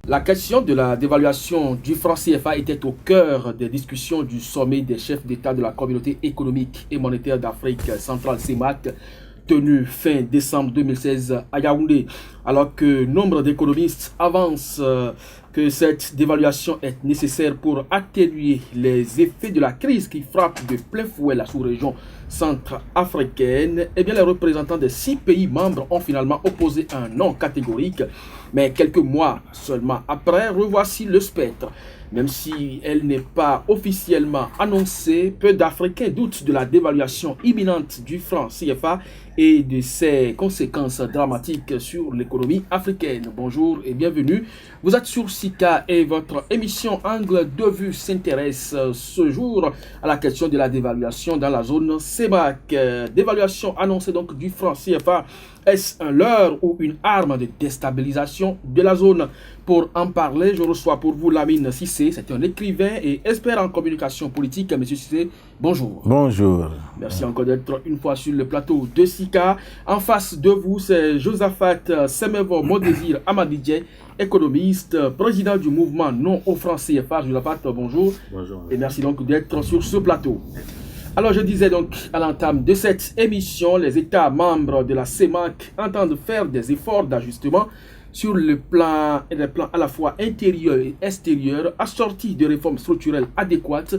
La question de la dévaluation du franc CFA était au cœur des discussions du sommet des chefs d'État de la Communauté économique et monétaire d'Afrique centrale CEMAC, tenu fin décembre 2016 à Yaoundé. Alors que nombre d'économistes avancent que cette dévaluation est nécessaire pour atténuer les effets de la crise qui frappe de plein fouet la sous-région centrafricaine, eh bien les représentants des 6 pays membres ont finalement opposé un non catégorique. Mais quelques mois seulement après, revoici le spectre. Même si elle n'est pas officiellement annoncée, peu d'Africains doutent de la dévaluation imminente du franc CFA et de ses conséquences dramatiques sur l'économie africaine. Bonjour et bienvenue. Vous êtes sur SICA et votre émission Angle de vue s'intéresse ce jour à la question de la dévaluation dans la zone CEMAC. Dévaluation annoncée donc du franc CFA. Est-ce un leurre ou une arme de déstabilisation de la zone? Pour en parler, je reçois pour vous Lamine Cissé. C'est un écrivain et expert en communication politique. Monsieur Cissé, bonjour. Bonjour. Merci encore d'être une fois sur le plateau de SICA. En face de vous, c'est Josaphat Semevo Modésir Amadidje, économiste, président du mouvement Non au franc CFA. Josaphat, bonjour. Bonjour. Et merci donc d'être sur ce plateau. Alors je disais donc à l'entame de cette émission, les États membres de la CEMAC entendent faire des efforts d'ajustement sur le plan à la fois intérieur et extérieur, assortis de réformes structurelles adéquates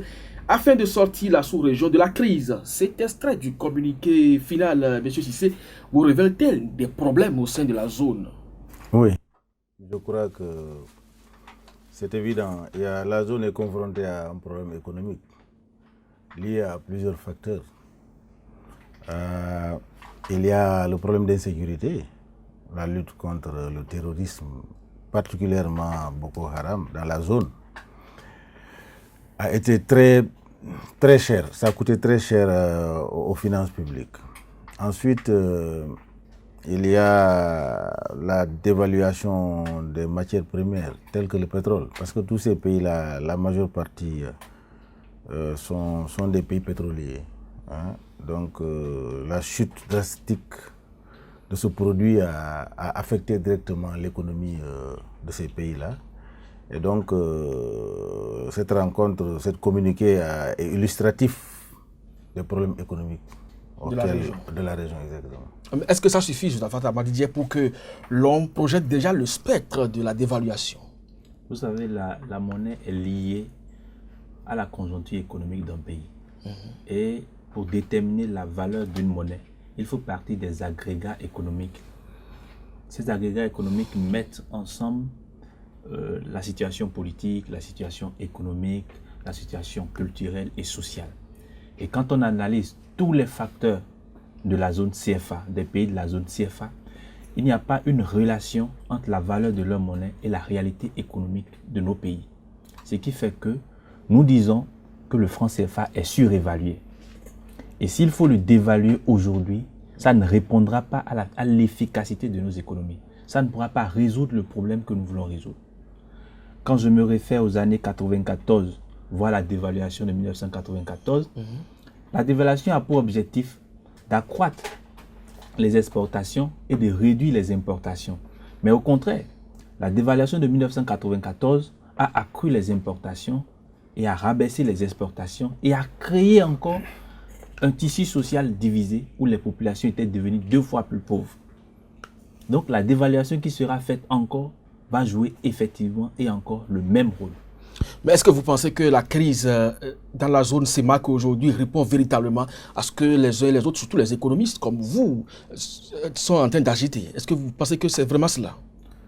afin de sortir la sous-région de la crise. Cet extrait du communiqué final, M. Cissé, vous révèle-t-il des problèmes au sein de la zone? Oui, je crois que c'est évident. La zone est confrontée à un problème économique lié à plusieurs facteurs. Il y a le problème d'insécurité, la lutte contre le terrorisme, particulièrement Boko Haram dans la zone, a été très cher. Ça a coûté très cher aux finances publiques. Ensuite, il y a la dévaluation des matières premières, telles que le pétrole, parce que tous ces pays-là, la majeure partie sont des pays pétroliers. Hein. Donc la chute drastique de ce produit a affecté directement l'économie de ces pays-là. Et donc cette rencontre, cette communiqué est illustratif des problèmes économiques de la région exactement. Est-ce que ça suffit, Josaphat Amadidje, pour que l'on projette déjà le spectre de la dévaluation? Vous savez, la monnaie est liée à la conjoncture économique d'un pays. Et pour déterminer la valeur d'une monnaie, il faut partir des agrégats économiques. Ces agrégats économiques mettent ensemble la situation politique, la situation économique, la situation culturelle et sociale. Et quand on analyse tous les facteurs de la zone CFA, des pays de la zone CFA, il n'y a pas une relation entre la valeur de leur monnaie et la réalité économique de nos pays. Ce qui fait que nous disons que le franc CFA est surévalué. Et s'il faut le dévaluer aujourd'hui, ça ne répondra pas à l'efficacité de nos économies. Ça ne pourra pas résoudre le problème que nous voulons résoudre. Quand je me réfère aux années 94, voire la dévaluation de 1994, la dévaluation a pour objectif d'accroître les exportations et de réduire les importations. Mais au contraire, la dévaluation de 1994 a accru les importations et a rabaissé les exportations et a créé encore un tissu social divisé où les populations étaient devenues 2 fois plus pauvres. Donc la dévaluation qui sera faite encore va jouer effectivement et encore le même rôle. Mais est-ce que vous pensez que la crise dans la zone CEMAC aujourd'hui répond véritablement à ce que les uns et les autres, surtout les économistes comme vous, sont en train d'agiter? Est-ce que vous pensez que c'est vraiment cela?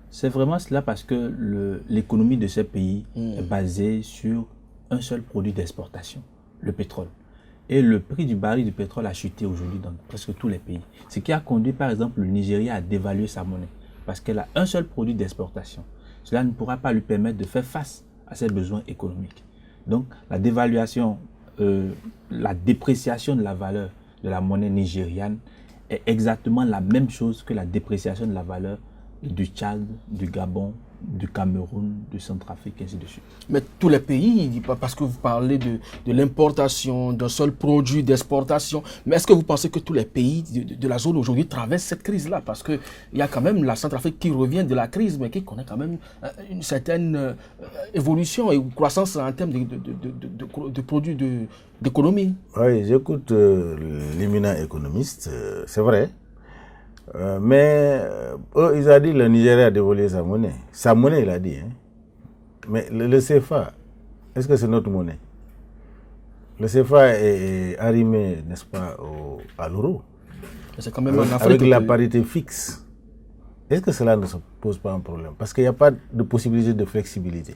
C'est vraiment cela parce que l'économie de ces pays est basée sur un seul produit d'exportation, le pétrole. Et le prix du baril de pétrole a chuté aujourd'hui dans presque tous les pays. Ce qui a conduit par exemple le Nigeria à dévaluer sa monnaie parce qu'elle a un seul produit d'exportation. Cela ne pourra pas lui permettre de faire face à ses besoins économiques. Donc la dévaluation, la dépréciation de la valeur de la monnaie nigériane est exactement la même chose que la dépréciation de la valeur du Tchad, du Gabon du Cameroun, du Centrafrique, ainsi de suite. Mais tous les pays, parce que vous parlez de l'importation, d'un seul produit d'exportation, mais est-ce que vous pensez que tous les pays de la zone aujourd'hui traversent cette crise-là? Parce qu'il y a quand même la Centrafrique qui revient de la crise, mais qui connaît quand même une certaine évolution et croissance en termes de produits d'économie. Oui, j'écoute l'éminent économiste, c'est vrai. Mais eux, ils ont dit que le Nigeria a dévalué sa monnaie. Sa monnaie, il a dit. Hein. Mais le CFA, est-ce que c'est notre monnaie? Le CFA est arrimé, n'est-ce pas, à l'euro. C'est quand même en Afrique. Avec la parité fixe. Est-ce que cela ne se pose pas un problème? Parce qu'il n'y a pas de possibilité de flexibilité.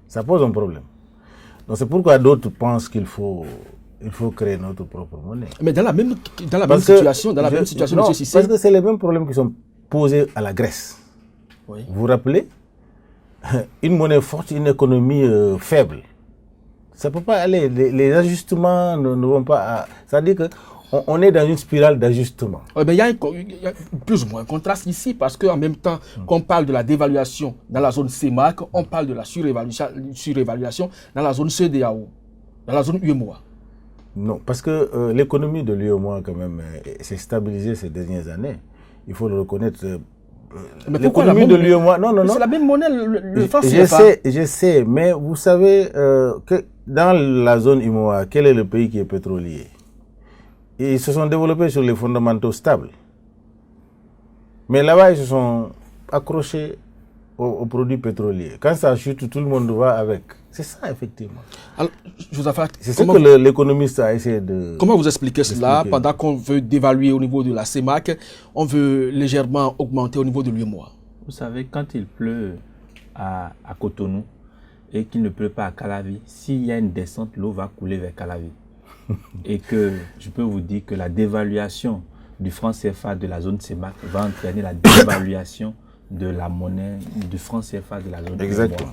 Ça pose un problème. Donc c'est pourquoi d'autres pensent qu'il faut créer notre propre monnaie. Mais dans la même situation, non, Cissé, parce que c'est les mêmes problèmes qui sont posés à la Grèce. oui. Vous vous rappelez? Une monnaie forte, une économie faible. Ça ne peut pas aller. Les ajustements ne vont pas... C'est-à-dire qu'on est dans une spirale d'ajustement. Il y a plus ou moins un contraste ici, parce qu'en même temps qu'on parle de la dévaluation dans la zone CEMAC, on parle de la surévaluation dans la zone CEDEAO, dans la zone UEMOA. Non, parce que l'économie de l'UEMOA, quand même, s'est stabilisée ces dernières années. Il faut le reconnaître. Mais pourquoi l'économie de l'UEMOA? Non. C'est la même monnaie, le franc CFA. Je sais, mais vous savez que dans la zone UEMOA, quel est le pays qui est pétrolier? Et ils se sont développés sur les fondamentaux stables. Mais là-bas, ils se sont accrochés aux produits pétroliers. Quand ça chute, tout le monde va avec. C'est ça, effectivement. Alors, c'est ce que l'économiste a essayé de... Comment vous expliquez cela? Pendant qu'on veut dévaluer au niveau de la CEMAC, on veut légèrement augmenter au niveau de l'UEMOA. Vous savez, quand il pleut à Cotonou et qu'il ne pleut pas à Calavi, s'il y a une descente, l'eau va couler vers Calavi. Et que je peux vous dire que la dévaluation du franc CFA de la zone CEMAC va entraîner la dévaluation de la monnaie du franc CFA de la zone CEMAC. Exactement.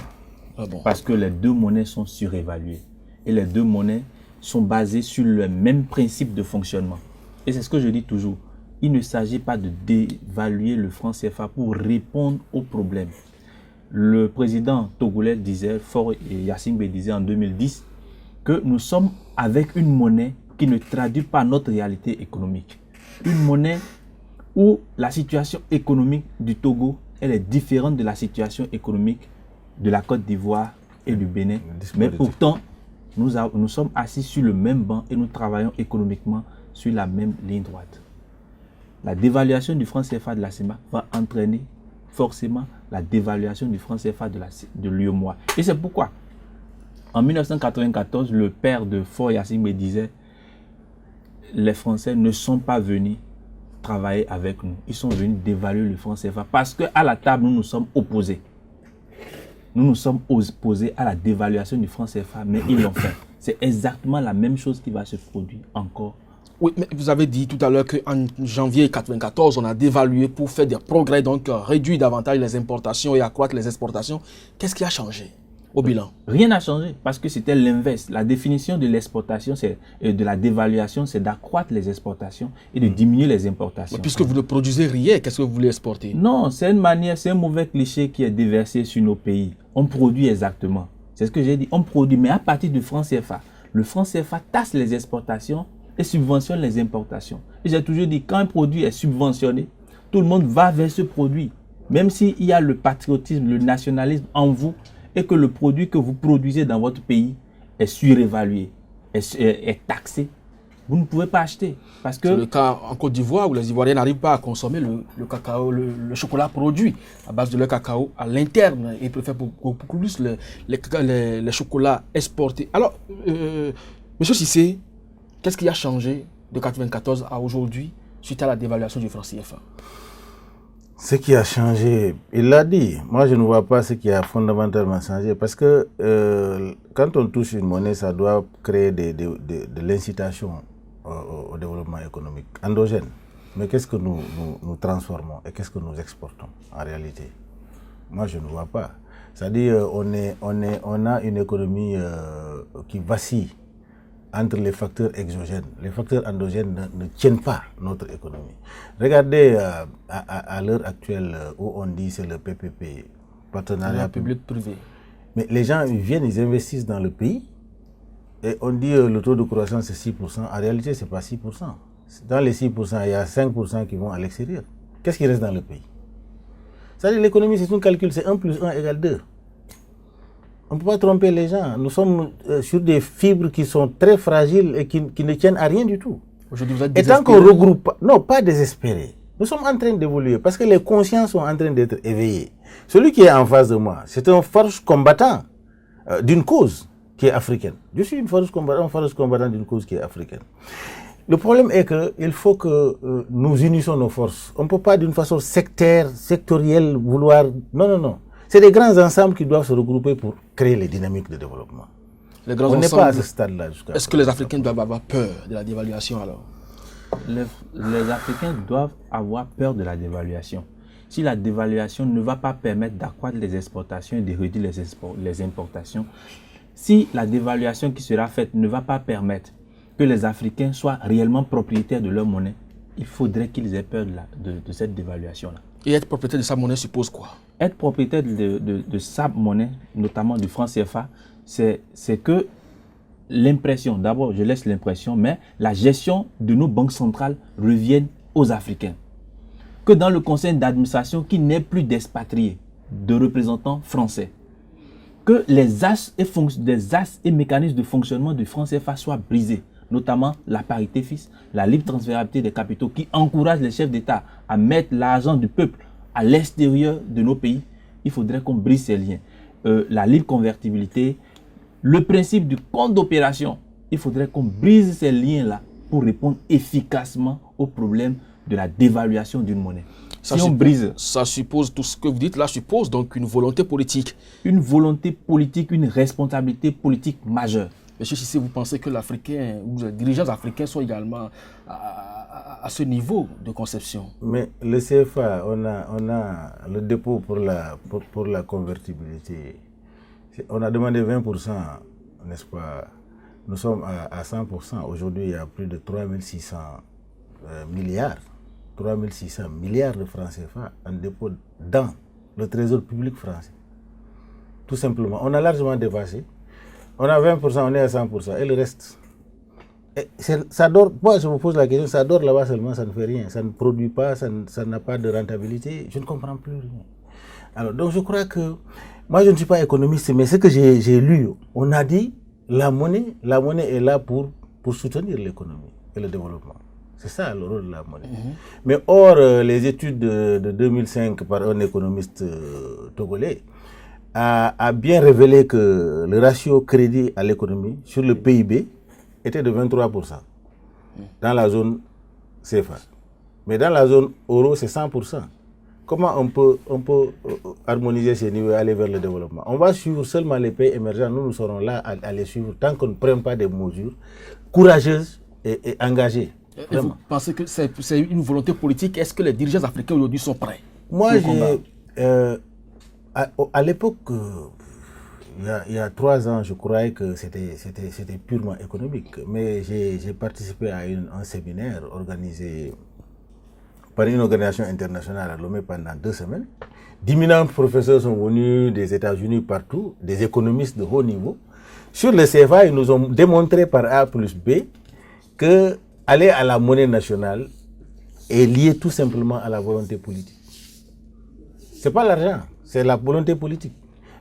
Ah bon. Parce que les deux monnaies sont surévaluées. Et les deux monnaies sont basées sur le même principe de fonctionnement. Et c'est ce que je dis toujours. Il ne s'agit pas de dévaluer le franc CFA pour répondre aux problèmes. Le président togolais disait, Faure Gnassingbé disait en 2010, que nous sommes avec une monnaie qui ne traduit pas notre réalité économique. Une monnaie où la situation économique du Togo, elle est différente de la situation économique de la Côte d'Ivoire et du Bénin. Mais pourtant, nous sommes assis sur le même banc et nous travaillons économiquement sur la même ligne droite. La dévaluation du franc CFA de la CEMAC va entraîner forcément la dévaluation du franc CFA de l'UEMOA. Et c'est pourquoi, en 1994, le père de Faure Gnassingbé disait « Les Français ne sont pas venus travailler avec nous. Ils sont venus dévaluer le franc CFA parce qu'à la table, nous nous sommes opposés. Nous nous sommes opposés à la dévaluation du franc CFA, mais ils l'ont fait. C'est exactement la même chose qui va se produire encore. Oui, mais vous avez dit tout à l'heure qu'en janvier 1994, on a dévalué pour faire des progrès, donc réduire davantage les importations et accroître les exportations. Qu'est-ce qui a changé au bilan? Rien n'a changé parce que c'était l'inverse. La définition de l'exportation et de la dévaluation, c'est d'accroître les exportations et de diminuer les importations. Mais puisque vous ne produisez rien, qu'est-ce que vous voulez exporter? Non, c'est une manière, c'est un mauvais cliché qui est déversé sur nos pays. On produit exactement. C'est ce que j'ai dit. On produit, mais à partir du franc CFA. Le franc CFA tasse les exportations et subventionne les importations. Et j'ai toujours dit, quand un produit est subventionné, tout le monde va vers ce produit. Même s'il y a le patriotisme, le nationalisme en vous, et que le produit que vous produisez dans votre pays est surévalué, est taxé, vous ne pouvez pas acheter. Parce que c'est le cas en Côte d'Ivoire où les Ivoiriens n'arrivent pas à consommer le cacao, le chocolat produit à base de leur cacao à l'interne. Ils préfèrent beaucoup plus les chocolats exportés. Alors, monsieur Cissé, qu'est-ce qui a changé de 1994 à aujourd'hui suite à la dévaluation du franc CFA? Ce qui a changé, il l'a dit, moi je ne vois pas ce qui a fondamentalement changé parce que quand on touche une monnaie, ça doit créer de l'incitation au développement économique endogène. Mais qu'est-ce que nous transformons et qu'est-ce que nous exportons en réalité? Moi je ne vois pas. C'est-à-dire on a une économie qui vacille entre les facteurs exogènes. Les facteurs endogènes ne tiennent pas notre économie. Regardez à l'heure actuelle où on dit c'est le PPP, partenariat public-privé. Mais les gens ils viennent, ils investissent dans le pays et on dit le taux de croissance c'est 6%. En réalité, ce n'est pas 6%. Dans les 6%, il y a 5% qui vont à l'extérieur. Qu'est-ce qui reste dans le pays? C'est-à-dire l'économie, c'est un calcul, c'est 1 plus 1 égale 2. On ne peut pas tromper les gens. Nous sommes sur des fibres qui sont très fragiles et qui ne tiennent à rien du tout. Aujourd'hui, vous êtes et tant qu'on regroupe pas, non, pas désespérés. Nous sommes en train d'évoluer parce que les consciences sont en train d'être éveillées. Celui qui est en face de moi, c'est un force combattant d'une cause qui est africaine. Je suis un force combattant d'une cause qui est africaine. Le problème est qu'il faut que nous unissions nos forces. On ne peut pas d'une façon sectorielle vouloir... Non. C'est des grands ensembles qui doivent se regrouper pour créer les dynamiques de développement. On n'est pas à ce stade-là. Est-ce que les Africains doivent avoir peur de la dévaluation alors? Les Africains doivent avoir peur de la dévaluation. Si la dévaluation ne va pas permettre d'accroître les exportations et de réduire les importations, si la dévaluation qui sera faite ne va pas permettre que les Africains soient réellement propriétaires de leur monnaie, il faudrait qu'ils aient peur de cette dévaluation-là. Et être propriétaire de sa monnaie suppose quoi? Être propriétaire de sa monnaie, notamment du franc CFA, c'est que l'impression, d'abord je laisse l'impression, mais la gestion de nos banques centrales revienne aux Africains. Que dans le conseil d'administration, qu'il n'y ait plus d'expatriés, de représentants français. Que les as et mécanismes de fonctionnement du franc CFA soient brisés, notamment la parité fixe, la libre transférabilité des capitaux qui encourage les chefs d'État à mettre l'argent du peuple à l'extérieur de nos pays. Il faudrait qu'on brise ces liens. La libre convertibilité, le principe du compte d'opération, il faudrait qu'on brise ces liens-là pour répondre efficacement aux problèmes de la dévaluation d'une monnaie. Ça suppose, tout ce que vous dites là suppose donc une volonté politique. Une volonté politique, une responsabilité politique majeure. Monsieur Cissé, vous pensez que l'Africain, ou les dirigeants africains sont également à ce niveau de conception? Mais le CFA, on a le dépôt pour la convertibilité. On a demandé 20%, n'est-ce pas? Nous sommes à 100%. Aujourd'hui, il y a plus de 3600 milliards. 3600 milliards de francs CFA en dépôt dans le trésor public français. Tout simplement. On a largement dépassé. On a 20%, on est à 100%. Et le reste, ça dort. Moi, je me pose la question, ça dort là-bas seulement, ça ne fait rien. Ça ne produit pas, ça n'a pas de rentabilité. Je ne comprends plus rien. Alors, donc je crois que, moi je ne suis pas économiste, mais ce que j'ai lu, on a dit, la monnaie est là pour soutenir l'économie et le développement. C'est ça le rôle de la monnaie. Mais or, les études de 2005 par un économiste togolais a bien révélé que le ratio crédit à l'économie sur le PIB était de 23% dans la zone CFA. Mais dans la zone euro, c'est 100%. Comment on peut harmoniser ces niveaux et aller vers le développement? On va suivre seulement les pays émergents. Nous serons là à les suivre tant qu'on ne prend pas des mesures courageuses et engagées. Et vous pensez que c'est une volonté politique? Est-ce que les dirigeants africains aujourd'hui sont prêts? Moi, à l'époque, il y a 3 ans, je croyais que c'était purement économique. Mais j'ai participé à un séminaire organisé par une organisation internationale à Lomé pendant 2 semaines. D'éminents professeurs sont venus des États-Unis partout, des économistes de haut niveau. Sur le CFA, ils nous ont démontré par A plus B que aller à la monnaie nationale est lié tout simplement à la volonté politique. Ce n'est pas l'argent, c'est la volonté politique.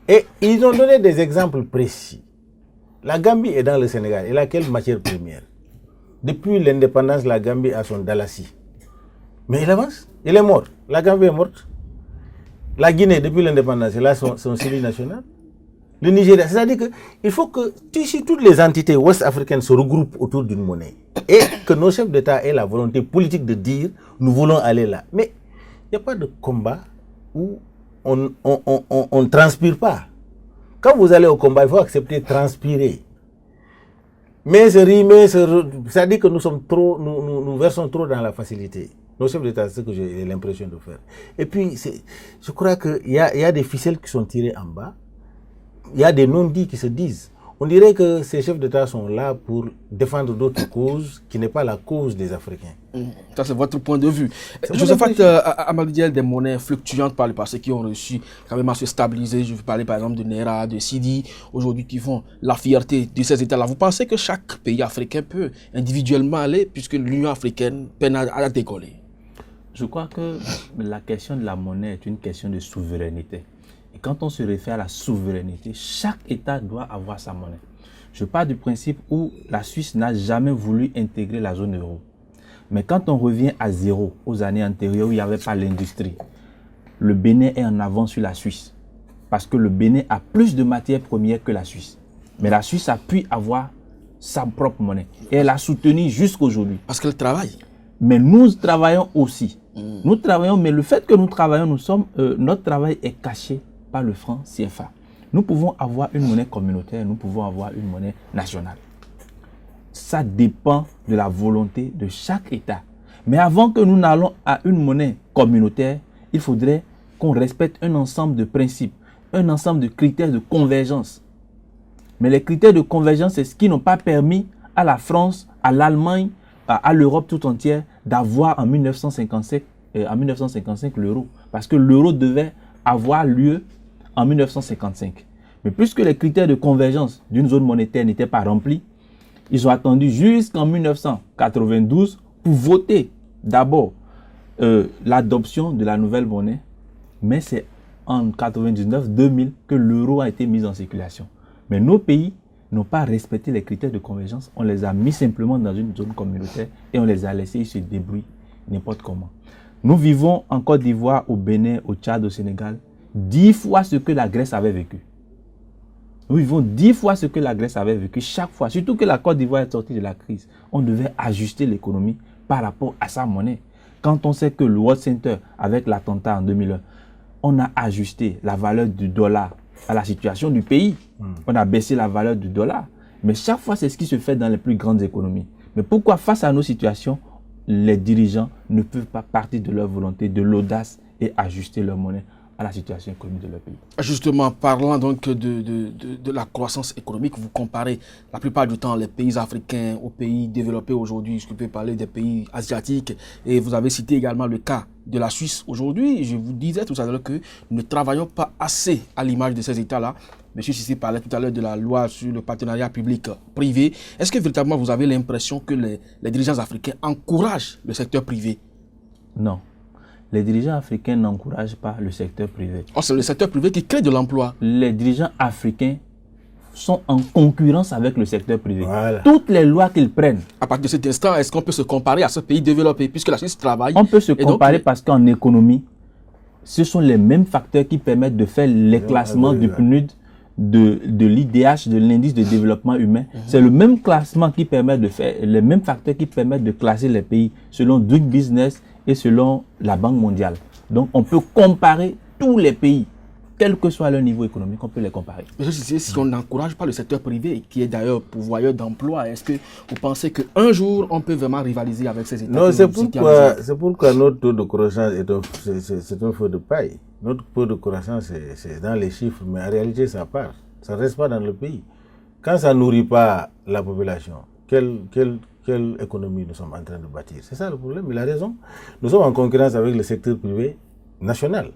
Et ils ont donné des exemples précis. La Gambie est dans le Sénégal. Elle a quelle matière première? Depuis l'indépendance, la Gambie a son Dalassi. Mais il avance, il est mort. La Gambie est morte. La Guinée, depuis l'indépendance, elle a son cellule national. Le Nigeria, c'est-à-dire qu'il faut que toutes les entités ouest-africaines se regroupent autour d'une monnaie. Et que nos chefs d'État aient la volonté politique de dire nous voulons aller là. Mais il n'y a pas de combat où on ne transpire pas. Quand vous allez au combat, il faut accepter de transpirer. Mais c'est-à-dire que nous versons trop dans la facilité. Nos chefs d'État, c'est ce que j'ai l'impression de faire. Et puis, je crois qu'il y a des ficelles qui sont tirées en bas. Il y a des non-dits qui se disent. On dirait que ces chefs d'État sont là pour défendre d'autres causes qui n'est pas la cause des Africains. Ça, c'est votre point de vue. Josephat Amadou Diel, des monnaies fluctuantes par le passé qui ont réussi quand même à se stabiliser. Je veux parler par exemple de Naira, de Sidi, aujourd'hui qui font la fierté de ces États-là. Vous pensez que chaque pays africain peut individuellement aller, puisque l'Union africaine peine à décoller? Je crois que la question de la monnaie est une question de souveraineté. Et quand on se réfère à la souveraineté, chaque État doit avoir sa monnaie. Je pars du principe où la Suisse n'a jamais voulu intégrer la zone euro. Mais quand on revient à zéro, aux années antérieures où il n'y avait pas l'industrie, le Bénin est en avance sur la Suisse. Parce que le Bénin a plus de matières premières que la Suisse. Mais la Suisse a pu avoir sa propre monnaie. Et elle a soutenu jusqu'à aujourd'hui. Parce qu'elle travaille. Mais nous travaillons aussi. Nous travaillons, mais le fait que nous travaillons, notre travail est caché par le franc CFA. Nous pouvons avoir une monnaie communautaire, nous pouvons avoir une monnaie nationale. Ça dépend de la volonté de chaque État. Mais avant que nous n'allons à une monnaie communautaire, il faudrait qu'on respecte un ensemble de principes, un ensemble de critères de convergence. Mais les critères de convergence, c'est ce qui n'ont pas permis à la France, à l'Allemagne, à l'Europe tout entière d'avoir en 1955 l'euro. Parce que l'euro devait avoir lieu en 1955. Mais puisque les critères de convergence d'une zone monétaire n'étaient pas remplis, ils ont attendu jusqu'en 1992 pour voter d'abord l'adoption de la nouvelle monnaie. Mais c'est en 99-2000 que l'euro a été mis en circulation. Mais nos pays n'ont pas respecté les critères de convergence. On les a mis simplement dans une zone communautaire et on les a laissés, ils se débrouillent n'importe comment. Nous vivons en Côte d'Ivoire, au Bénin, au Tchad, au Sénégal, 10 fois ce que la Grèce avait vécu. Nous vivons 10 fois ce que la Grèce avait vécu chaque fois. Surtout que la Côte d'Ivoire est sortie de la crise. On devait ajuster l'économie par rapport à sa monnaie. Quand on sait que le World Center, avec l'attentat en 2001, on a ajusté la valeur du dollar à la situation du pays. On a baissé la valeur du dollar. Mais chaque fois, c'est ce qui se fait dans les plus grandes économies. Mais pourquoi, face à nos situations, les dirigeants ne peuvent pas partir de leur volonté, de l'audace et ajuster leur monnaie à la situation économique de leur pays? Justement, parlant donc de la croissance économique, vous comparez la plupart du temps les pays africains aux pays développés aujourd'hui. Je peux parler des pays asiatiques et vous avez cité également le cas de la Suisse aujourd'hui. Je vous disais tout à l'heure que nous ne travaillons pas assez à l'image de ces États-là. Monsieur Sissi parlait tout à l'heure de la loi sur le partenariat public-privé. Est-ce que véritablement vous avez l'impression que les dirigeants africains encouragent le secteur privé? Non. Les dirigeants africains n'encouragent pas le secteur privé. Oh, c'est le secteur privé qui crée de l'emploi. Les dirigeants africains sont en concurrence avec le secteur privé. Voilà. Toutes les lois qu'ils prennent. À partir de cet instant, est-ce qu'on peut se comparer à ce pays développé puisque la Suisse travaille? On peut se comparer parce qu'en économie, ce sont les mêmes facteurs qui permettent de faire les classements du PNUD, de l'IDH, de l'indice de développement humain. C'est le même classement qui permet de faire, les mêmes facteurs qui permettent de classer les pays selon Doing Business et selon la Banque mondiale. Donc, on peut comparer tous les pays, quel que soit leur niveau économique, on peut les comparer. Mais si on n'encourage pas le secteur privé, qui est d'ailleurs pourvoyeur d'emploi, est-ce que vous pensez qu'un jour, on peut vraiment rivaliser avec ces États? Non, c'est pourquoi notre taux de croissance c'est un feu de paille. Notre taux de croissance, c'est dans les chiffres, mais en réalité, ça part. Ça ne reste pas dans le pays. Quand ça ne nourrit pas la population, quelle économie nous sommes en train de bâtir? C'est ça le problème, il a raison. Nous sommes en concurrence avec le secteur privé national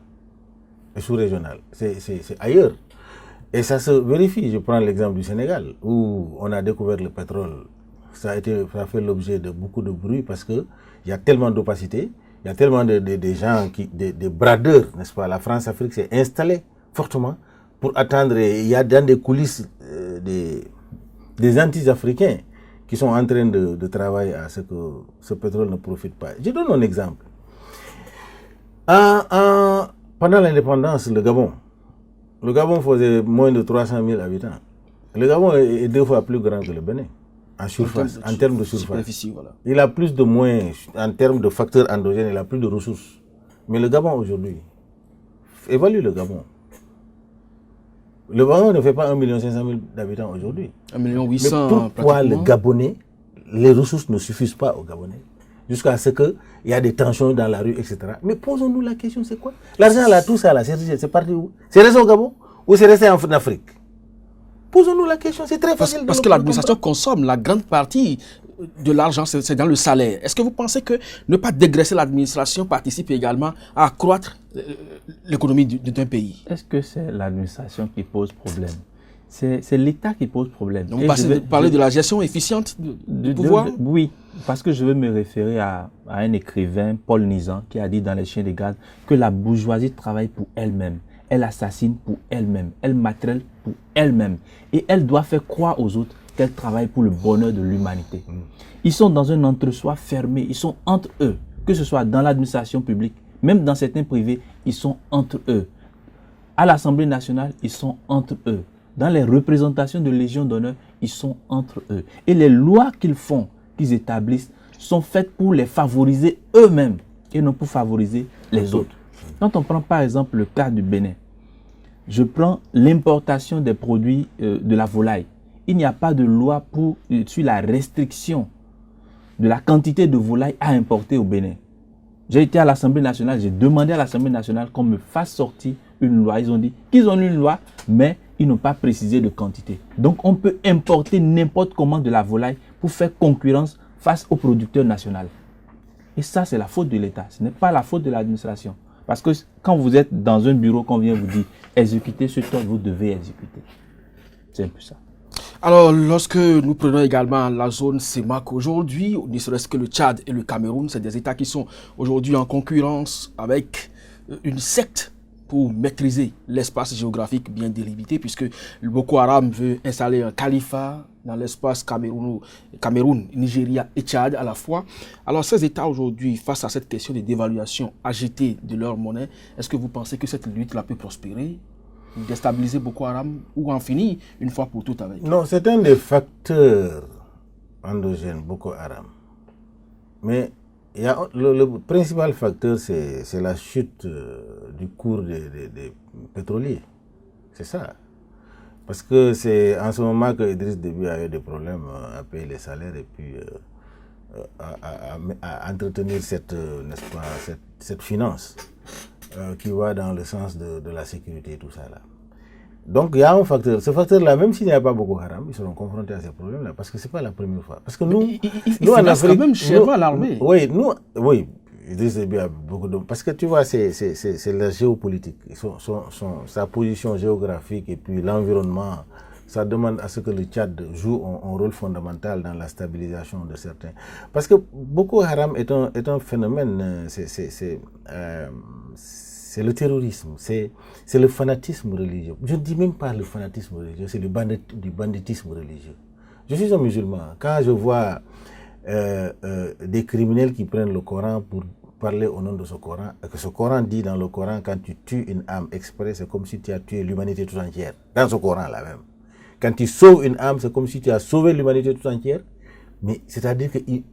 et sous-régional. C'est ailleurs. Et ça se vérifie. Je prends l'exemple du Sénégal, où on a découvert le pétrole. Ça a fait l'objet de beaucoup de bruit parce qu'il y a tellement d'opacité, il y a tellement de gens, des bradeurs, n'est-ce pas? La France-Afrique s'est installée fortement pour attendre. Il y a dans des coulisses des anti-africains qui sont en train de travailler à ce que ce pétrole ne profite pas. Je donne un exemple. Pendant l'indépendance, le Gabon faisait moins de 300 000 habitants. Le Gabon est 2 fois plus grand que le Bénin, en surface, en termes de surface. Voilà. Il a plus de moyens, en termes de facteurs endogènes, il a plus de ressources. Mais le Gabon aujourd'hui, évalue le Gabon. Le Gabon ne fait pas 1 500 000 d'habitants aujourd'hui. 1 800 000. Mais pourquoi le Gabonais, les ressources ne suffisent pas aux Gabonais? Jusqu'à ce qu'il y a des tensions dans la rue, etc. Mais posons-nous la question, c'est quoi? L'argent là, tout ça là, c'est parti où? C'est resté au Gabon ou c'est resté en Afrique? Posons-nous la question, c'est très facile. Parce que l'administration consomme la grande partie de l'argent, c'est dans le salaire. Est-ce que vous pensez que ne pas dégraisser l'administration participe également à accroître l'économie d'un pays? Est-ce que c'est l'administration qui pose problème? C'est l'État qui pose problème. Donc, vous parlez de la gestion efficiente du pouvoir? Oui, parce que je veux me référer à un écrivain, Paul Nizan, qui a dit dans Les Chiens de garde que la bourgeoisie travaille pour elle-même. Elle assassine pour elle-même. Elle matérielle pour elle-même. Et elle doit faire croire aux autres qu'elle travaille pour le bonheur de l'humanité. Ils sont dans un entre-soi fermé. Ils sont entre eux. Que ce soit dans l'administration publique, même dans certains privés, ils sont entre eux. À l'Assemblée nationale, ils sont entre eux. Dans les représentations de Légion d'honneur, ils sont entre eux. Et les lois qu'ils font, qu'ils établissent, sont faites pour les favoriser eux-mêmes et non pour favoriser les autres. Quand on prend par exemple le cas du Bénin, je prends l'importation des produits de la volaille. Il n'y a pas de loi sur la restriction de la quantité de volaille à importer au Bénin. J'ai été à l'Assemblée nationale, j'ai demandé à l'Assemblée nationale qu'on me fasse sortir une loi. Ils ont dit qu'ils ont une loi, mais ils n'ont pas précisé de quantité. Donc on peut importer n'importe comment de la volaille pour faire concurrence face aux producteurs nationaux. Et ça, c'est la faute de l'État. Ce n'est pas la faute de l'administration. Parce que quand vous êtes dans un bureau, qu'on vient vous dire exécutez ce que vous devez exécuter. C'est un peu ça. Alors, lorsque nous prenons également la zone CEMAC aujourd'hui, ne serait-ce que le Tchad et le Cameroun, c'est des États qui sont aujourd'hui en concurrence avec une secte pour maîtriser l'espace géographique bien délimité, puisque le Boko Haram veut installer un califat dans l'espace Cameroun, Nigeria et Tchad à la fois. Alors ces États aujourd'hui, face à cette question de dévaluation agitée de leur monnaie, est-ce que vous pensez que cette lutte-là peut prospérer, déstabiliser Boko Haram ou en finir une fois pour toutes avec? Non, c'est un des facteurs endogènes, Boko Haram. Mais le principal facteur, c'est la chute du cours des pétroliers. C'est ça. Parce que c'est en ce moment que Idriss Déby a eu des problèmes à payer les salaires et puis à entretenir n'est-ce pas, cette finance qui va dans le sens de la sécurité et tout ça là. Donc il y a un facteur. Ce facteur-là, même s'il n'y a pas Boko Haram, ils seront confrontés à ces problèmes-là parce que ce n'est pas la première fois. Parce que nous en Afrique, quand même chèrement l'armée. Oui, Idriss Déby a beaucoup de... Parce que tu vois, c'est la géopolitique. Sa position géographique et puis l'environnement, ça demande à ce que le Tchad joue un rôle fondamental dans la stabilisation de certains. Parce que Boko Haram est un phénomène, c'est le terrorisme, c'est le fanatisme religieux. Je ne dis même pas le fanatisme religieux, c'est du banditisme religieux. Je suis un musulman. Quand je vois des criminels qui prennent le Coran pour parler au nom de ce Coran, et que ce Coran dit dans le Coran, quand tu tues une âme exprès, c'est comme si tu as tué l'humanité tout entière. Dans ce Coran-là même. Quand tu sauves une âme, c'est comme si tu as sauvé l'humanité tout entière. Mais c'est-à-dire qu'il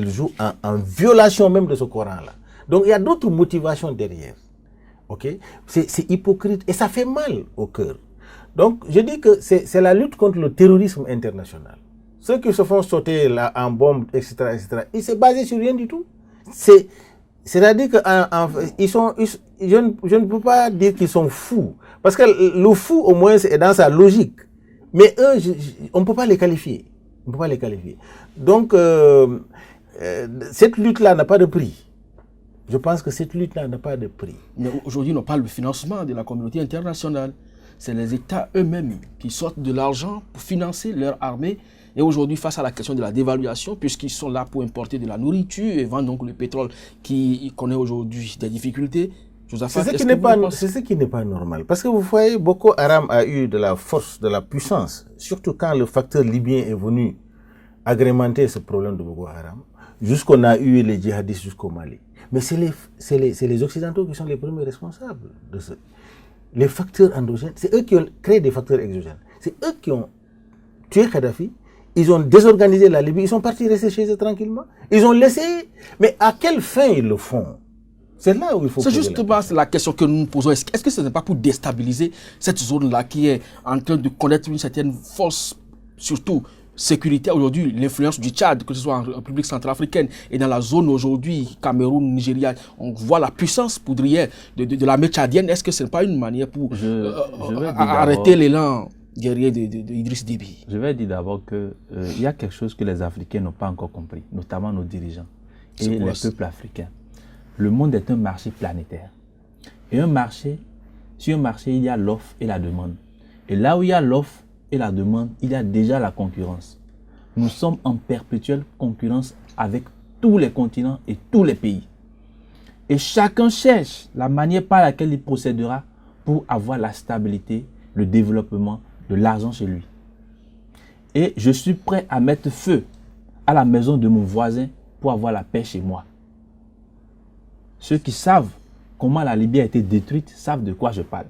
joue en violation même de ce Coran-là. Donc il y a d'autres motivations derrière. Okay? C'est hypocrite et ça fait mal au cœur. Donc je dis que c'est la lutte contre le terrorisme international. Ceux qui se font sauter là en bombe, etc., ils se basent sur rien du tout. C'est-à-dire que je ne peux pas dire qu'ils sont fous. Parce que le fou, au moins, est dans sa logique. Mais eux, on ne peut pas les qualifier. On ne peut pas les qualifier. Donc, cette lutte-là n'a pas de prix. Je pense que cette lutte-là n'a pas de prix. Mais aujourd'hui, on parle du financement de la communauté internationale. C'est les États eux-mêmes qui sortent de l'argent pour financer leur armée. Et aujourd'hui, face à la question de la dévaluation, puisqu'ils sont là pour importer de la nourriture et vendre donc le pétrole qui connaît aujourd'hui des difficultés, c'est ce qui n'est pas normal. Parce que vous voyez, Boko Haram a eu de la force, de la puissance, surtout quand le facteur libyen est venu agrémenter ce problème de Boko Haram, jusqu'on a eu les djihadistes jusqu'au Mali. Mais c'est les Occidentaux qui sont les premiers responsables de ce. Les facteurs endogènes, c'est eux qui ont créé des facteurs exogènes. C'est eux qui ont tué Kadhafi. Ils ont désorganisé la Libye. Ils sont partis rester chez eux tranquillement. Ils ont laissé. Mais à quelle fin ils le font? C'est là où il faut. C'est justement la question que nous nous posons. Est-ce que ce n'est pas pour déstabiliser cette zone-là qui est en train de connaître une certaine force, surtout sécuritaire aujourd'hui, l'influence du Tchad, que ce soit en République centrafricaine et dans la zone aujourd'hui, Cameroun, Nigeria, on voit la puissance poudrière de l'armée tchadienne. Est-ce que ce n'est pas une manière pour arrêter l'élan guerrier de Idriss Déby? Je vais dire d'abord qu'il y a quelque chose que les Africains n'ont pas encore compris, notamment nos dirigeants et les peuples africains. Le monde est un marché planétaire. Et sur un marché, il y a l'offre et la demande. Et là où il y a l'offre et la demande, il y a déjà la concurrence. Nous sommes en perpétuelle concurrence avec tous les continents et tous les pays. Et chacun cherche la manière par laquelle il procédera pour avoir la stabilité, le développement, de l'argent chez lui. Et je suis prêt à mettre feu à la maison de mon voisin pour avoir la paix chez moi. Ceux qui savent comment la Libye a été détruite savent de quoi je parle.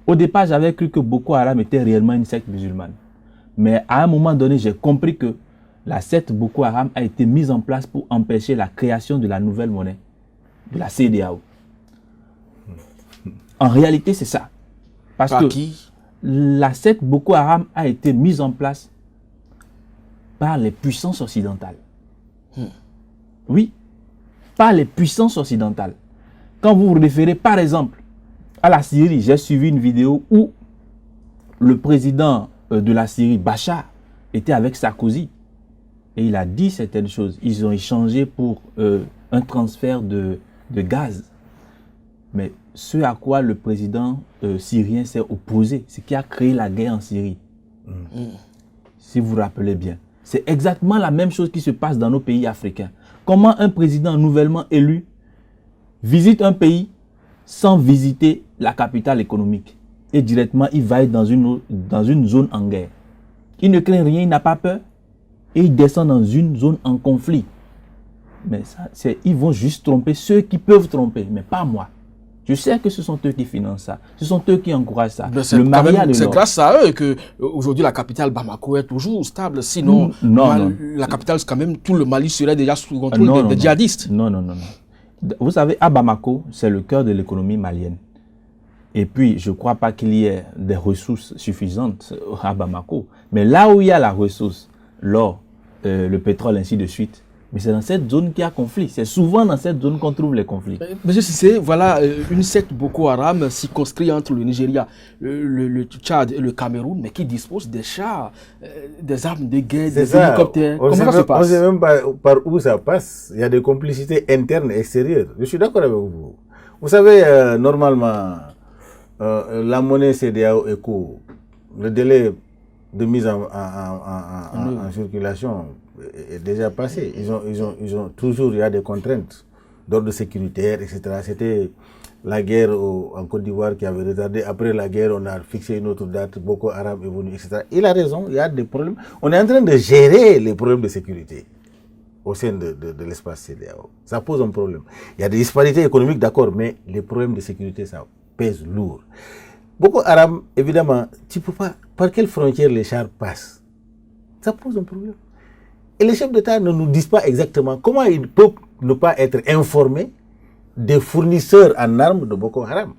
Au départ, j'avais cru que Boko Haram était réellement une secte musulmane. Mais à un moment donné, j'ai compris que la secte Boko Haram a été mise en place pour empêcher la création de la nouvelle monnaie, de la CEDEAO. En réalité, c'est ça. Parce que la secte Boko Haram a été mise en place par les puissances occidentales. Oui, par les puissances occidentales. Quand vous vous référez par exemple à la Syrie, j'ai suivi une vidéo où le président de la Syrie, Bachar, était avec Sarkozy. Et il a dit certaines choses. Ils ont échangé pour un transfert de gaz. Mais ce à quoi le président syrien s'est opposé, c'est qui a créé la guerre en Syrie. Si vous vous rappelez bien. C'est exactement la même chose qui se passe dans nos pays africains. Comment un président nouvellement élu visite un pays sans visiter la capitale économique. Et directement, il va être dans une zone en guerre. Il ne craint rien, il n'a pas peur. Et il descend dans une zone en conflit. Mais ça, ils vont juste tromper ceux qui peuvent tromper, mais pas moi. Je sais que ce sont eux qui financent ça. Ce sont eux qui encouragent ça. C'est grâce à eux que aujourd'hui la capitale Bamako est toujours stable. Sinon, la capitale, quand même, tout le Mali serait déjà sous contrôle des djihadistes. Non. Vous savez, à Bamako, c'est le cœur de l'économie malienne. Et puis, je ne crois pas qu'il y ait des ressources suffisantes à Bamako. Mais là où il y a la ressource, l'or, le pétrole, ainsi de suite, mais c'est dans cette zone qu'il y a conflit. C'est souvent dans cette zone qu'on trouve les conflits. Monsieur Cissé, voilà une secte Boko Haram circonscrite entre le Nigeria, le Tchad et le Cameroun, mais qui dispose des chars, des armes de guerre, des hélicoptères. Comment ça se passe? On ne sait même pas par où ça passe. Il y a des complicités internes et extérieures. Je suis d'accord avec vous. Vous savez, normalement, la monnaie CEDEAO ECO, le délai de mise en circulation est déjà passé. Ils ont toujours, il y a des contraintes d'ordre sécuritaire, etc. C'était la guerre en Côte d'Ivoire qui avait retardé. Après la guerre, on a fixé une autre date, Boko Haram est venu, etc. Il a raison, il y a des problèmes. On est en train de gérer les problèmes de sécurité au sein de l'espace CEDEAO. Ça pose un problème. Il y a des disparités économiques, d'accord, mais les problèmes de sécurité, ça pèse lourd. Boko Haram, évidemment, tu ne peux pas... Par quelle frontière les chars passent? Ça pose un problème. Et les chefs d'État ne nous disent pas exactement comment ils peuvent ne pas être informés des fournisseurs en armes de Boko Haram.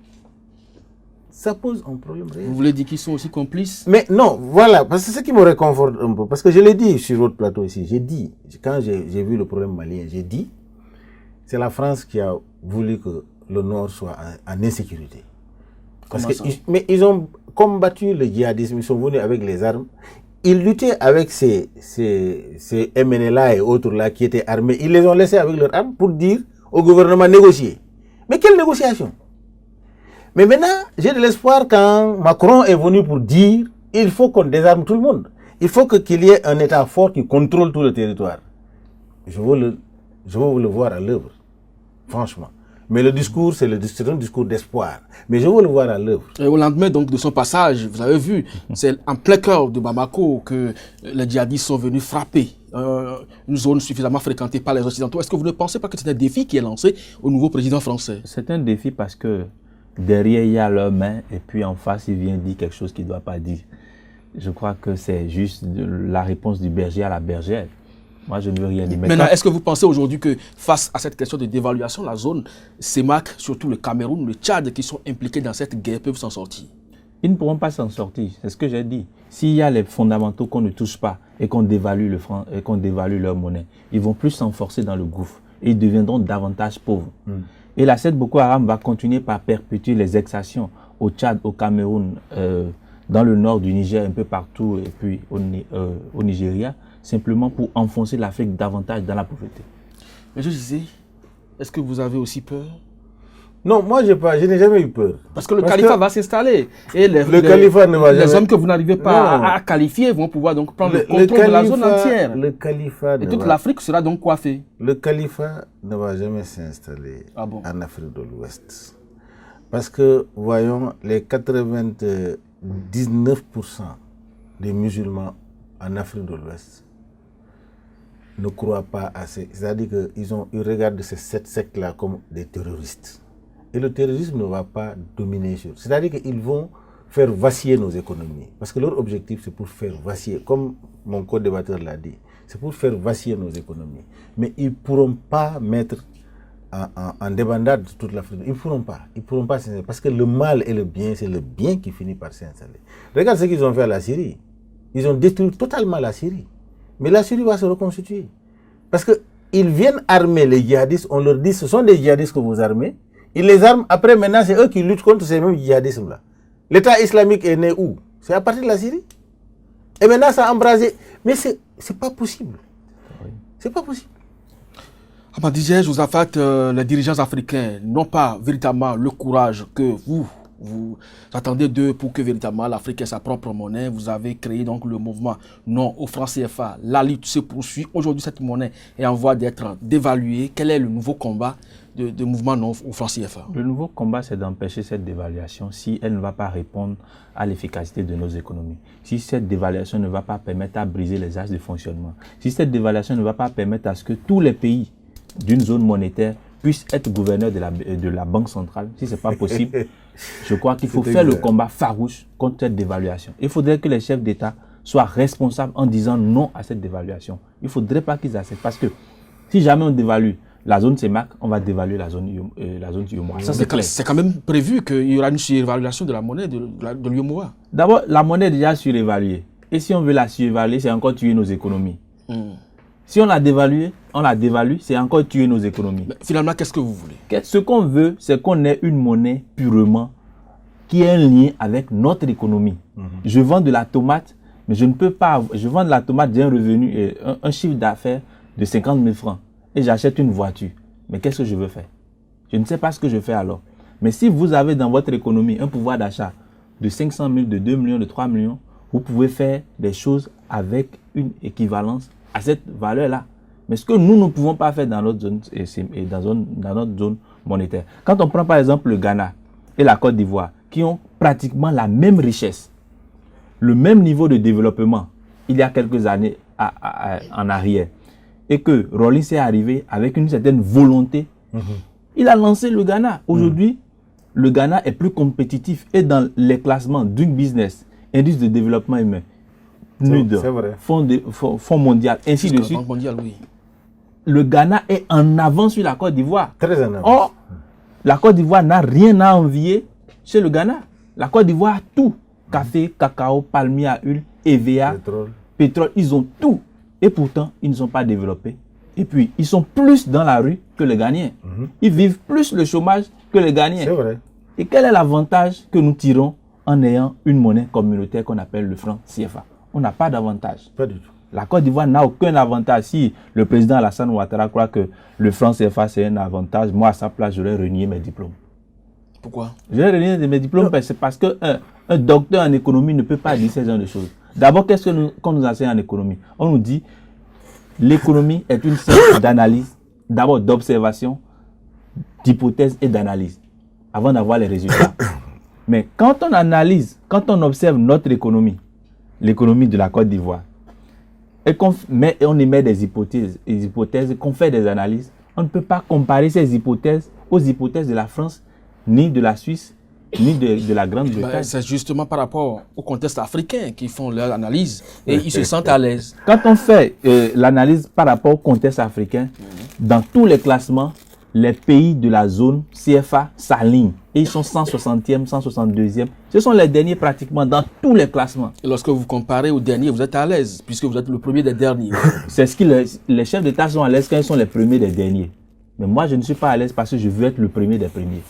Ça pose un problème réel. Vous voulez dire qu'ils sont aussi complices? Mais non, voilà, parce que c'est ce qui me réconforte un peu. Parce que je l'ai dit sur votre plateau ici, j'ai dit, quand j'ai vu le problème malien, j'ai dit, c'est la France qui a voulu que le Nord soit en insécurité. Parce que, mais ils ont combattu le djihadisme, ils sont venus avec les armes. Ils luttaient avec ces MNLA et autres là qui étaient armés. Ils les ont laissés avec leurs armes pour dire au gouvernement négocier. Mais quelle négociation? Mais maintenant, j'ai de l'espoir quand Macron est venu pour dire il faut qu'on désarme tout le monde. Il faut qu'il y ait un État fort qui contrôle tout le territoire. Je veux le voir à l'œuvre, franchement. Mais le discours, c'est un discours d'espoir. Mais je veux le voir à l'œuvre. Et au lendemain donc, de son passage, vous avez vu, c'est en plein cœur de Bamako que les djihadistes sont venus frapper une zone suffisamment fréquentée par les Occidentaux. Est-ce que vous ne pensez pas que c'est un défi qui est lancé au nouveau président français? C'est un défi parce que derrière, il y a leurs mains et puis en face, il vient dire quelque chose qu'il ne doit pas dire. Je crois que c'est juste la réponse du berger à la bergère. Moi, je ne veux rien dire. Maintenant, est-ce que vous pensez aujourd'hui que face à cette question de dévaluation, la zone CEMAC, surtout le Cameroun, le Tchad, qui sont impliqués dans cette guerre, peuvent s'en sortir? Ils ne pourront pas s'en sortir, c'est ce que j'ai dit. S'il y a les fondamentaux qu'on ne touche pas et qu'on dévalue le franc et qu'on dévalue leur monnaie, ils vont plus s'enforcer dans le gouffre et ils deviendront davantage pauvres. Et la secte Boko Haram va continuer par perpétuer les exactions au Tchad, au Cameroun, dans le nord du Niger, un peu partout, et puis au Nigeria, simplement pour enfoncer l'Afrique davantage dans la pauvreté. Mais je disais, est-ce que vous avez aussi peur? Non, moi je n'ai jamais eu peur. Parce que le califat va s'installer. Et les hommes que vous n'arrivez pas à qualifier vont pouvoir donc prendre le contrôle de la zone entière. Le califat et toute l'Afrique sera donc coiffée. Le califat ne va jamais s'installer en Afrique de l'Ouest. Parce que, voyons, les 99% des musulmans en Afrique de l'Ouest ne croient pas assez. C'est-à-dire qu'ils regardent ces 7 sectes-là comme des terroristes. Et le terrorisme ne va pas dominer sur. C'est-à-dire qu'ils vont faire vaciller nos économies. Parce que leur objectif, c'est pour faire vaciller, comme mon co-débatteur l'a dit, c'est pour faire vaciller nos économies. Mais ils ne pourront pas mettre en débandade toute l'Afrique. Ils ne pourront pas. Ils ne pourront pas s'installer. Parce que le mal et le bien, c'est le bien qui finit par s'installer. Regarde ce qu'ils ont fait à la Syrie. Ils ont détruit totalement la Syrie. Mais la Syrie va se reconstituer. Parce qu'ils viennent armer les djihadistes. On leur dit, ce sont des djihadistes que vous armez. Ils les arment. Après, maintenant, c'est eux qui luttent contre ces mêmes djihadismes-là. L'État islamique est né où? C'est à partir de la Syrie. Et maintenant, ça a embrasé. Mais c'est pas possible. C'est pas possible. Amadi Dieng, Josaphat, les dirigeants africains n'ont pas véritablement le courage que vous attendez d'eux pour que véritablement l'Afrique ait sa propre monnaie. Vous avez créé donc le mouvement non au franc CFA. La lutte se poursuit. Aujourd'hui, cette monnaie est en voie d'être dévaluée. Quel est le nouveau combat de mouvement non au franc CFA? Le nouveau combat, c'est d'empêcher cette dévaluation si elle ne va pas répondre à l'efficacité de nos économies. Si cette dévaluation ne va pas permettre à briser les axes de fonctionnement. Si cette dévaluation ne va pas permettre à ce que tous les pays d'une zone monétaire puissent être gouverneurs de la Banque centrale. Si ce n'est pas possible, je crois qu'il faut faire le combat farouche contre cette dévaluation. Il faudrait que les chefs d'État soient responsables en disant non à cette dévaluation. Il ne faudrait pas qu'ils acceptent. Parce que si jamais on dévalue la zone CEMAC, on va dévaluer la zone UEMOA. C'est quand même prévu qu'il y aura une surévaluation de la monnaie de l'UEMOA. D'abord, la monnaie est déjà surévaluée. Et si on veut la surévaluer, c'est encore tuer nos économies. Si on la dévalue, c'est encore tuer nos économies. Mais finalement, qu'est-ce que vous voulez? Ce qu'on veut, c'est qu'on ait une monnaie purement qui ait un lien avec notre économie. Je vends de la tomate, mais je ne peux pas... Je vends de la tomate, j'ai un revenu, un chiffre d'affaires de 50 000 francs. Et j'achète une voiture. Mais qu'est-ce que je veux faire? Je ne sais pas ce que je fais alors. Mais si vous avez dans votre économie un pouvoir d'achat de 500 000, de 2 millions, de 3 millions, vous pouvez faire des choses avec une équivalence à cette valeur-là. Mais ce que nous ne pouvons pas faire dans notre zone, dans notre zone monétaire. Quand on prend par exemple le Ghana et la Côte d'Ivoire, qui ont pratiquement la même richesse, le même niveau de développement, il y a quelques années en arrière, et que Rawlings est arrivé avec une certaine volonté, il a lancé le Ghana. Aujourd'hui, le Ghana est plus compétitif et dans les classements d'une business, indice de développement humain, Fonds mondial, ainsi de suite. Mondial, oui. Le Ghana est en avant sur la Côte d'Ivoire. Très en avant. Or, la Côte d'Ivoire n'a rien à envier chez le Ghana. La Côte d'Ivoire a tout. Café, cacao, palmier à huile, EVA, pétrole, ils ont tout. Et pourtant, ils ne sont pas développés. Et puis, ils sont plus dans la rue que les Ghanéens. Ils vivent plus le chômage que les Ghanéens. C'est vrai. Et quel est l'avantage que nous tirons en ayant une monnaie communautaire qu'on appelle le franc CFA? On n'a pas d'avantage. Pas du tout. La Côte d'Ivoire n'a aucun avantage. Si le président Alassane Ouattara croit que le franc CFA c'est un avantage, moi à sa place, j'aurais renié mes diplômes. Pourquoi? J'aurais renié mes diplômes parce qu'un docteur en économie ne peut pas dire ce genre de choses. D'abord, qu'est-ce qu'on nous enseigne en économie? On nous dit l'économie est une science d'analyse, d'abord d'observation, d'hypothèse et d'analyse, avant d'avoir les résultats. Mais quand on analyse, quand on observe notre économie, l'économie de la Côte d'Ivoire, et on émet des hypothèses, qu'on fait des analyses, on ne peut pas comparer ces hypothèses aux hypothèses de la France, ni de la Suisse, ni de la Grande-Bretagne. C'est justement par rapport au contexte africain qu'ils font leur analyse et ils se sentent à l'aise. Quand on fait l'analyse par rapport au contexte africain, dans tous les classements, les pays de la zone CFA s'alignent. Et ils sont 160e, 162e. Ce sont les derniers pratiquement dans tous les classements. Et lorsque vous comparez aux derniers, vous êtes à l'aise, puisque vous êtes le premier des derniers. C'est ce que les chefs d'État sont à l'aise quand ils sont les premiers des derniers. Mais moi, je ne suis pas à l'aise parce que je veux être le premier des premiers.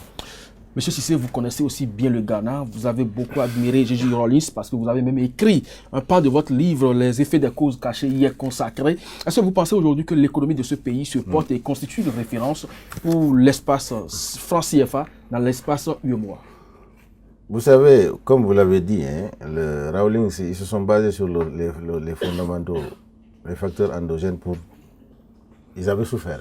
Monsieur Cissé, vous connaissez aussi bien le Ghana. Vous avez beaucoup admiré J.J. Rawlings parce que vous avez même écrit un pan de votre livre, Les effets des causes cachées, hier consacré. Est-ce que vous pensez aujourd'hui que l'économie de ce pays se porte et constitue une référence pour l'espace franc CFA dans l'espace UEMOA? Vous savez, comme vous l'avez dit, le Rawlings, ils se sont basés sur les fondamentaux, les facteurs endogènes pour... Ils avaient souffert,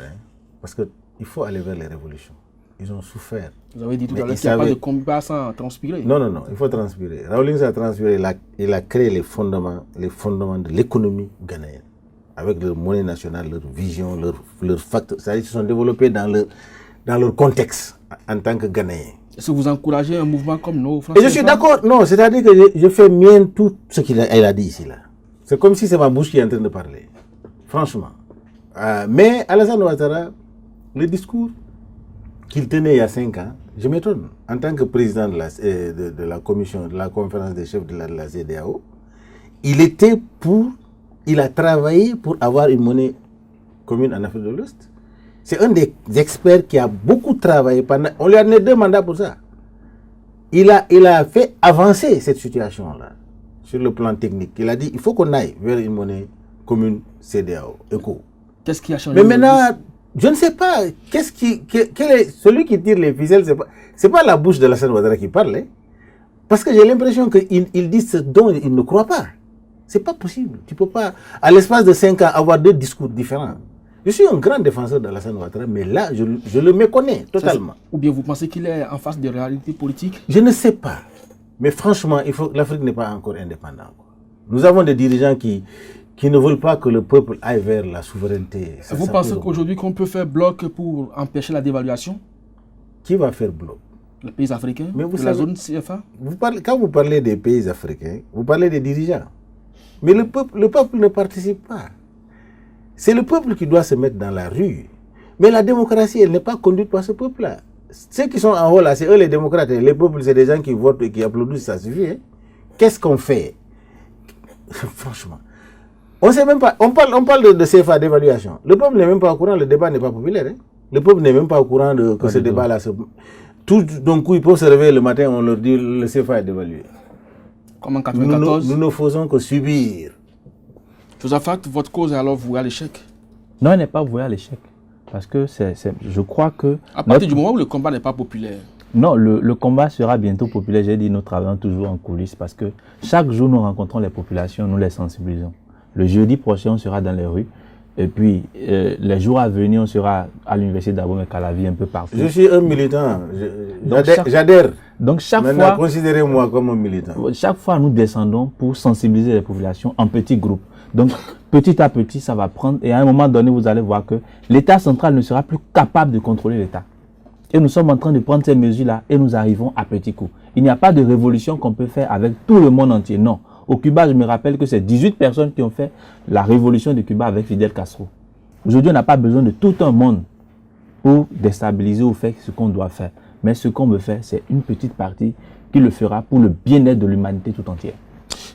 parce qu'il faut aller vers les révolutions. Ils ont souffert. Vous avez dit tout à l'heure qu'il n'y a pas de combat sans transpirer. Non, il faut transpirer. Rawlings a transpiré, il a créé les fondements de l'économie ghanéenne. Avec leur monnaie nationale, leur vision, leurs facteurs. C'est-à-dire qu'ils se sont développés dans leur contexte en tant que Ghanéens. Est-ce que vous encouragez un mouvement comme nos Français? Et je suis d'accord. Non, c'est-à-dire que je fais mien tout ce qu'il a dit ici. C'est comme si c'est ma bouche qui est en train de parler. Franchement. Mais Alassane Ouattara, le discours qu'il tenait il y a 5 ans, je m'étonne. En tant que président de la commission, de la conférence des chefs de la CEDEAO, il a travaillé pour avoir une monnaie commune en Afrique de l'Ouest. C'est un des experts qui a beaucoup travaillé pendant... On lui a donné 2 mandats pour ça. Il a fait avancer cette situation-là sur le plan technique. Il a dit il faut qu'on aille vers une monnaie commune CEDEAO, ECO. Qu'est-ce qui a changé? Mais maintenant, je ne sais pas. Celui qui tire les ficelles, c'est pas la bouche de Alassane Ouattara qui parle. Parce que j'ai l'impression qu'il dit ce dont il ne croit pas. C'est pas possible. Tu peux pas, à l'espace de 5 ans, avoir 2 discours différents. Je suis un grand défenseur d'Alassane Ouattara, mais là, je le méconnais totalement. Ou bien vous pensez qu'il est en face des réalités politiques? Je ne sais pas. Mais franchement, l'Afrique n'est pas encore indépendante. Nous avons des dirigeants qui ne veulent pas que le peuple aille vers la souveraineté. Vous pensez qu'aujourd'hui qu'on peut faire bloc pour empêcher la dévaluation? Qui va faire bloc? Les pays africains? Mais vous savez, la zone CFA? Quand vous parlez des pays africains, vous parlez des dirigeants. Mais le peuple ne participe pas. C'est le peuple qui doit se mettre dans la rue. Mais la démocratie, elle n'est pas conduite par ce peuple-là. Ceux qui sont en haut là, c'est eux les démocrates. Les peuples, c'est des gens qui votent et qui applaudissent, ça suffit. Qu'est-ce qu'on fait? Franchement. On sait même pas. On parle de CFA, d'évaluation. Le peuple n'est même pas au courant, le débat n'est pas populaire. Le peuple n'est même pas au courant que ce débat-là. Tout d'un coup, ils peuvent se réveiller le matin, on leur dit le CFA est dévalué. Comme en 94. Nous ne faisons que subir. Josaphat, votre cause est alors vouée à l'échec? Non, elle n'est pas vouée à l'échec. Parce que je crois que... À partir du moment où le combat n'est pas populaire. Non, le combat sera bientôt populaire. J'ai dit, nous travaillons toujours en coulisses parce que chaque jour, nous rencontrons les populations, nous les sensibilisons. Le jeudi prochain, on sera dans les rues. Et puis, les jours à venir, on sera à l'université d'Abomey Calavi, un peu partout. Je suis un militant. J'adhère. Donc, chaque Maintenant, fois... considérez-moi comme un militant. Chaque fois, nous descendons pour sensibiliser les populations en petits groupes. Donc, petit à petit, ça va prendre. Et à un moment donné, vous allez voir que l'État central ne sera plus capable de contrôler l'État. Et nous sommes en train de prendre ces mesures-là et nous arrivons à petits coups. Il n'y a pas de révolution qu'on peut faire avec tout le monde entier. Non. Au Cuba, je me rappelle que c'est 18 personnes qui ont fait la révolution de Cuba avec Fidel Castro. Aujourd'hui, on n'a pas besoin de tout un monde pour déstabiliser ou faire ce qu'on doit faire. Mais ce qu'on veut faire, c'est une petite partie qui le fera pour le bien-être de l'humanité tout entière.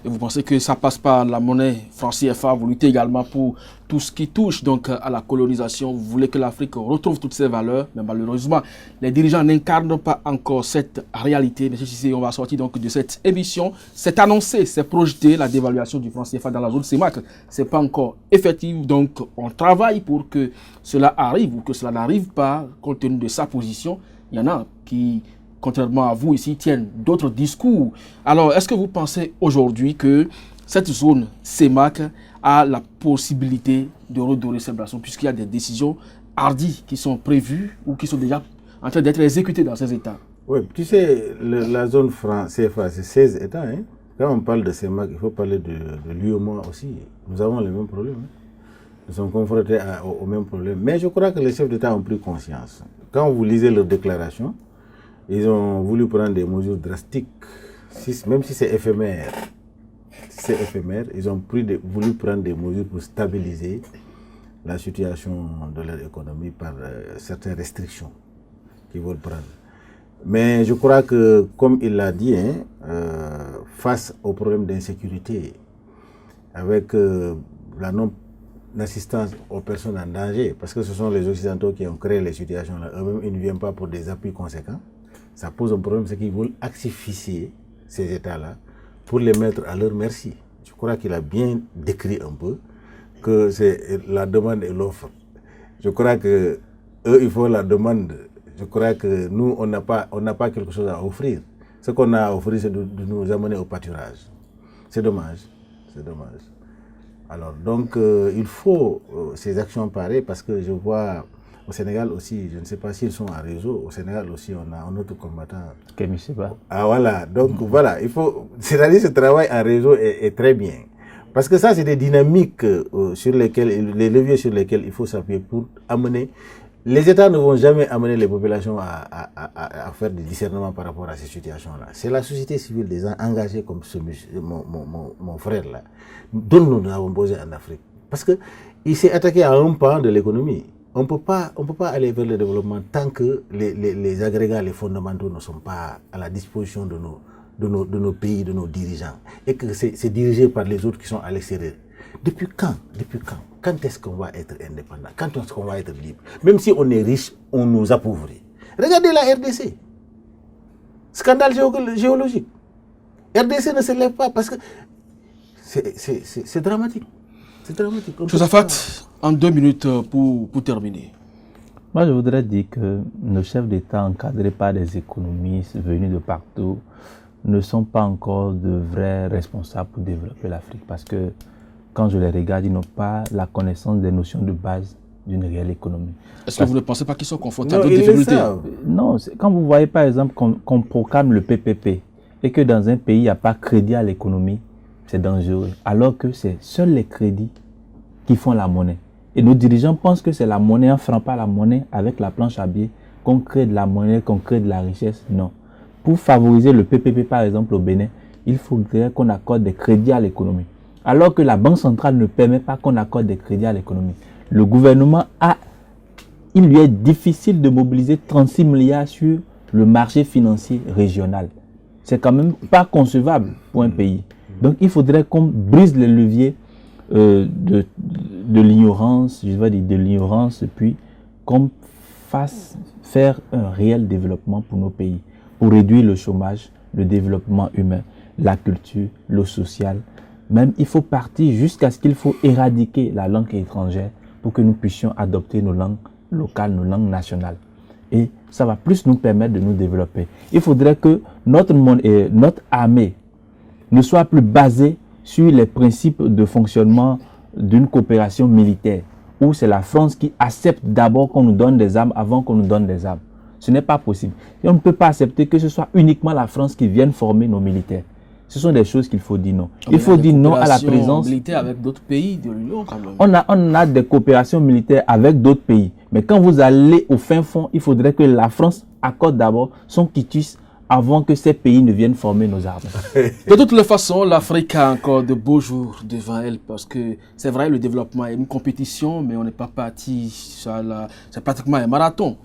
Et vous pensez que ça passe par la monnaie franc CFA? Vous luttez également pour tout ce qui touche donc à la colonisation. Vous voulez que l'Afrique retrouve toutes ses valeurs. Mais malheureusement, les dirigeants n'incarnent pas encore cette réalité. Monsieur Cissé, on va sortir donc de cette émission. C'est annoncé, c'est projeté la dévaluation du franc CFA dans la zone CEMAC. Ce n'est pas encore effectif. Donc on travaille pour que cela arrive ou que cela n'arrive pas compte tenu de sa position. Il y en a qui, contrairement à vous ici, tiennent d'autres discours. Alors, est-ce que vous pensez aujourd'hui que cette zone CEMAC a la possibilité de redorer ses blassons, puisqu'il y a des décisions hardies qui sont prévues ou qui sont déjà en train d'être exécutées dans ces États? Oui, tu sais, la zone franc CFA, c'est 16 États. Quand on parle de CEMAC, il faut parler de l'UEMOA aussi. Nous avons les mêmes problèmes. Nous sommes confrontés aux mêmes problèmes. Mais je crois que les chefs d'État ont pris conscience. Quand vous lisez leurs déclarations, ils ont voulu prendre des mesures drastiques, même si c'est éphémère. Ils ont voulu prendre des mesures pour stabiliser la situation de leur économie par certaines restrictions qu'ils veulent prendre. Mais je crois que, comme il l'a dit, face au problème d'insécurité, avec la non-assistance aux personnes en danger, parce que ce sont les Occidentaux qui ont créé les situations-là, eux-mêmes ils ne viennent pas pour des appuis conséquents. Ça pose un problème, c'est qu'ils veulent asphyxier ces États-là pour les mettre à leur merci. Je crois qu'il a bien décrit un peu que c'est la demande et l'offre. Je crois que eux, ils font la demande. Je crois que nous, on n'a pas quelque chose à offrir. Ce qu'on a à offrir, c'est de nous amener au pâturage. C'est dommage. C'est dommage. Alors, donc, il faut ces actions pareilles parce que je vois au Sénégal aussi, je ne sais pas s'ils sont en réseau, au Sénégal aussi, on a un autre combattant. Kémy Séba. Ah voilà, donc voilà, il faut, c'est-à-dire ce travail en réseau est très bien. Parce que ça, c'est des dynamiques sur lesquelles, les leviers sur lesquels il faut s'appuyer pour amener. Les États ne vont jamais amener les populations à faire des discernements par rapport à ces situations-là. C'est la société civile, des gens engagés comme mon frère là, dont nous avons besoin en Afrique. Parce qu'il s'est attaqué à un pan de l'économie. On ne peut pas aller vers le développement tant que les agrégats, les fondamentaux ne sont pas à la disposition de nos pays, de nos dirigeants. Et que c'est dirigé par les autres qui sont à l'extérieur. Depuis quand? Quand est-ce qu'on va être indépendant? Quand est-ce qu'on va être libre? Même si on est riche, on nous appauvrit. Regardez la RDC. Scandale géologique. RDC ne se lève pas parce que c'est dramatique. C'est dramatique. Josaphat, en 2 minutes pour terminer. Moi, je voudrais dire que nos chefs d'État encadrés par des économistes venus de partout ne sont pas encore de vrais responsables pour développer l'Afrique parce que quand je les regarde, ils n'ont pas la connaissance des notions de base d'une réelle économie. Est-ce que vous ne pensez pas qu'ils sont confrontés à d'autres difficultés? Non, quand vous voyez par exemple qu'on proclame le PPP et que dans un pays, il n'y a pas crédit à l'économie, c'est dangereux. Alors que c'est seuls les crédits qui font la monnaie. Et nos dirigeants pensent que c'est la monnaie, en frappant la monnaie avec la planche à billets, qu'on crée de la monnaie, qu'on crée de la richesse. Non. Pour favoriser le PPP, par exemple, au Bénin, il faudrait qu'on accorde des crédits à l'économie. Alors que la Banque centrale ne permet pas qu'on accorde des crédits à l'économie. Le gouvernement il lui est difficile de mobiliser 36 milliards sur le marché financier régional. C'est quand même pas concevable pour un pays. Donc il faudrait qu'on brise les leviers de l'ignorance, je vais dire de l'ignorance, puis qu'on fasse faire un réel développement pour nos pays, pour réduire le chômage, le développement humain, la culture, le social. Même il faut partir jusqu'à ce qu'il faut éradiquer la langue étrangère pour que nous puissions adopter nos langues locales, nos langues nationales. Et ça va plus nous permettre de nous développer. Il faudrait que notre armée ne soit plus basée sur les principes de fonctionnement d'une coopération militaire, où c'est la France qui accepte d'abord qu'on nous donne des armes avant qu'on nous donne des armes. Ce n'est pas possible. Et on ne peut pas accepter que ce soit uniquement la France qui vienne former nos militaires. Ce sont des choses qu'il faut dire non. Il faut dire non à la présence militaire avec d'autres pays de l'Union quand même. On a des coopérations militaires avec d'autres pays. Mais quand vous allez au fin fond, il faudrait que la France accorde d'abord son quitus avant que ces pays ne viennent former nos armées. De toutes les façons, l'Afrique a encore de beaux jours devant elle parce que c'est vrai, le développement est une compétition, mais on n'est pas parti, c'est pratiquement un marathon.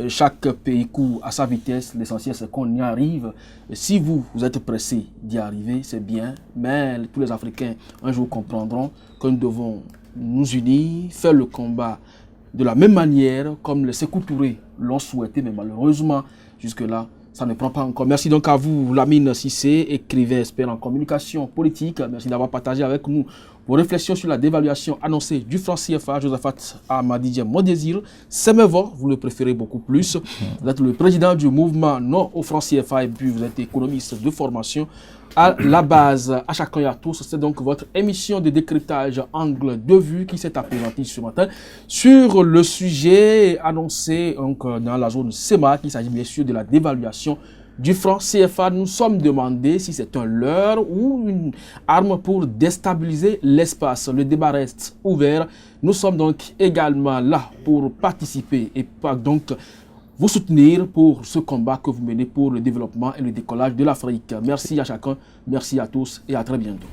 Chaque pays court à sa vitesse, l'essentiel c'est qu'on y arrive. Et si vous êtes pressé d'y arriver, c'est bien, mais tous les Africains un jour comprendront que nous devons nous unir, faire le combat de la même manière comme les Sékou Touré l'ont souhaité, mais malheureusement, jusque-là, ça ne prend pas encore. Merci donc à vous, Lamine Cissé, écrivain, expert en communication politique. Merci d'avoir partagé avec nous vos réflexions sur la dévaluation annoncée du franc CFA. Josaphat Ahmadi mon désir, Semevo, vous le préférez beaucoup plus. Vous êtes le président du mouvement Non au franc CFA et puis vous êtes économiste de formation. À la base, à chacun et à tous, c'est donc votre émission de décryptage angle de vue qui s'est présentée ce matin sur le sujet annoncé donc, dans la zone CEMAC. Il s'agit bien sûr de la dévaluation du franc CFA. Nous sommes demandés si c'est un leurre ou une arme pour déstabiliser l'espace. Le débat reste ouvert. Nous sommes donc également là pour participer et donc vous soutenir pour ce combat que vous menez pour le développement et le décollage de l'Afrique. Merci à chacun, merci à tous et à très bientôt.